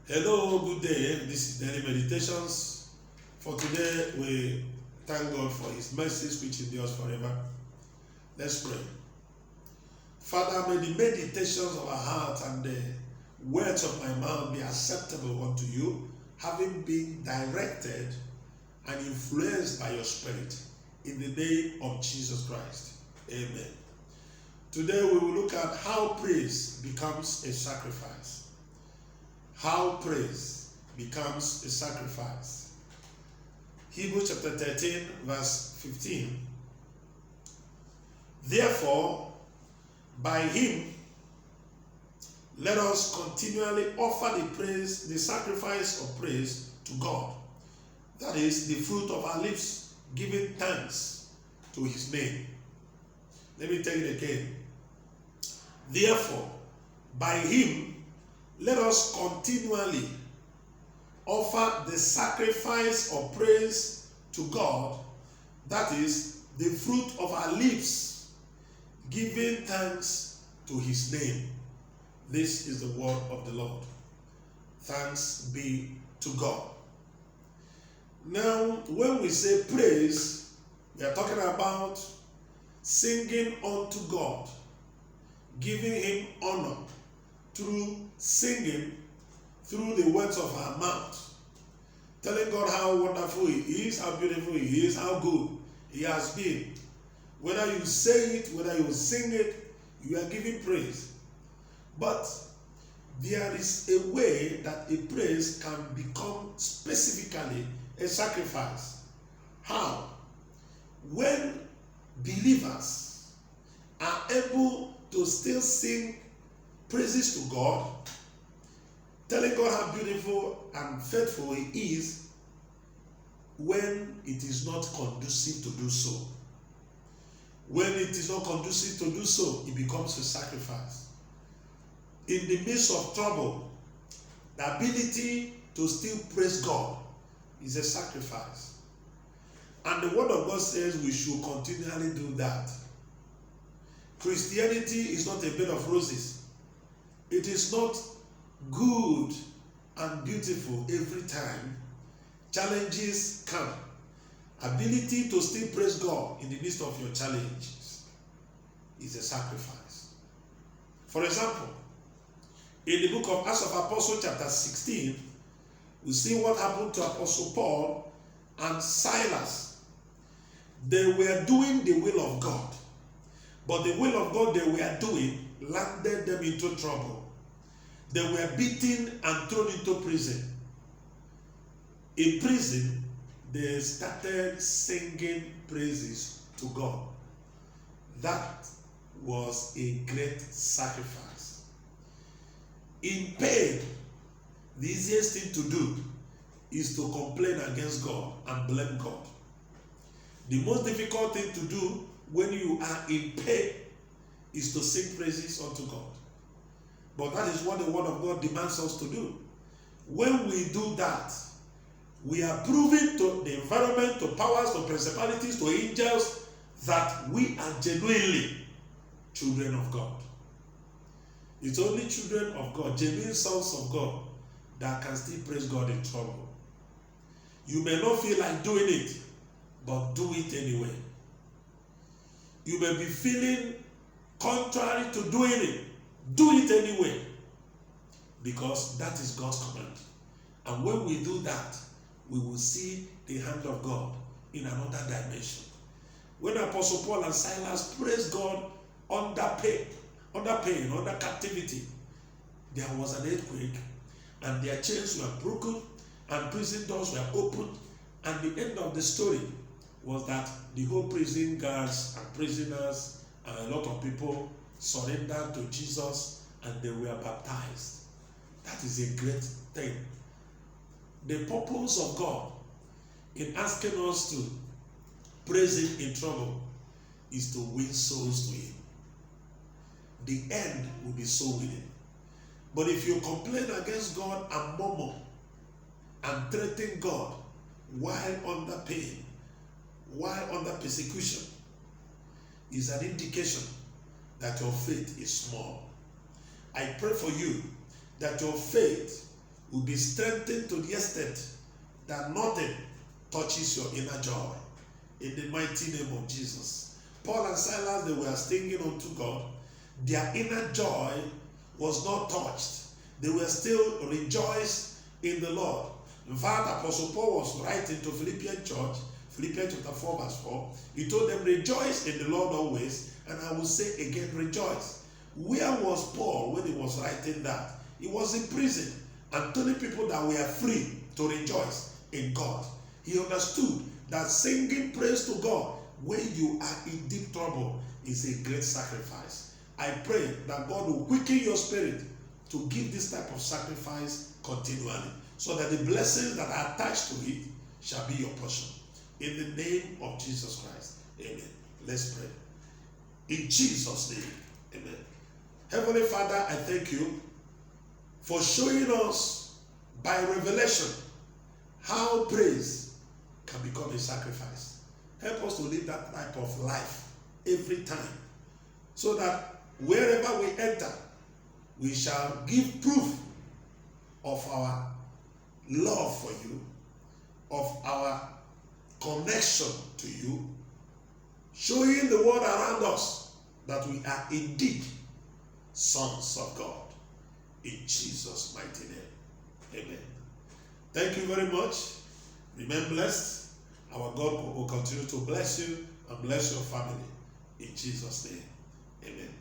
Hello, good day. This is Daily Meditations. For today, we thank God for His mercies which endures forever. Let's pray. Father, may the meditations of our heart and the words of my mouth be acceptable unto you, having been directed and influenced by your Spirit. In the name of Jesus Christ. Amen. Today, we will look at how praise becomes a sacrifice. How praise becomes a sacrifice. Hebrews chapter 13, verse 15. Therefore, by him, let us continually offer the sacrifice of praise to God. That is the fruit of our lips, giving thanks to his name. Let me take it again. Therefore, by him, let us continually offer the sacrifice of praise to God, that is the fruit of our lips, giving thanks to his name. This is the word of the Lord. Thanks be to God. Now, when we say praise, we are talking about singing unto God, giving him honor through singing, through the words of our mouth, telling God how wonderful he is, how beautiful he is, how good he has been. Whether you say it, whether you sing it, you are giving praise. But there is a way that a praise can become specifically a sacrifice. How? When believers are able to still sing praises to God, telling God how beautiful and faithful he is, when it is not conducive to do so. When it is not conducive to do so, it becomes a sacrifice. In the midst of trouble, the ability to still praise God is a sacrifice. And the word of God says we should continually do that. Christianity is not a bed of roses. It is not good and beautiful every time. Challenges come. Ability to still praise God in the midst of your challenges is a sacrifice. For example, in the book of Acts of Apostles chapter 16, we see what happened to Apostle Paul and Silas. They were doing the will of God, but the will of God they were doing landed them into trouble. They were beaten and thrown into prison. In prison, they started singing praises to God. That was a great sacrifice. In pain, the easiest thing to do is to complain against God and blame God. The most difficult thing to do when you are in pain is to sing praises unto God. But that is what the word of God demands us to do. When we do that, we are proving to the environment, to powers, to principalities, to angels that we are genuinely children of God. It's only children of God, genuine sons of God, that can still praise God in trouble. You may not feel like doing it, but do it anyway. You may be feeling contrary to doing it. Do it anyway, because that is God's command. And when we do that, we will see the hand of God in another dimension. When Apostle Paul and Silas praised God under pain, under captivity, there was an earthquake, and their chains were broken, and prison doors were opened, and the end of the story was that the whole prison guards and prisoners and a lot of people surrendered to Jesus and they were baptized. That is a great thing. The purpose of God in asking us to praise him in trouble is to win souls to him. The end will be soul winning. But if you complain against God and murmur and threaten God while under pain, while under persecution, is an indication that your faith is small. I pray for you that your faith will be strengthened to the extent that nothing touches your inner joy. In the mighty name of Jesus. Paul and Silas, they were singing unto God. Their inner joy was not touched. They were still rejoiced in the Lord. In fact, Apostle Paul was writing to Philippian church, Philippians chapter 4 verse 4. He told them, rejoice in the Lord always, and I will say again, rejoice. Where was Paul when he was writing that? He was in prison and telling people that we are free to rejoice in God. He understood that singing praise to God when you are in deep trouble is a great sacrifice. I pray that God will quicken your spirit to give this type of sacrifice continually, so that the blessings that are attached to it shall be your portion. In the name of Jesus Christ, amen. Let's pray. In Jesus' name, amen. Heavenly Father, I thank you for showing us by revelation how praise can become a sacrifice. Help us to live that type of life every time, so that wherever we enter, we shall give proof of our love for you, of our connection to you, showing the world around us that we are indeed sons of God. In Jesus' mighty name, amen. Thank you very much. Remain blessed. Our God will continue to bless you and bless your family. In Jesus' name, amen.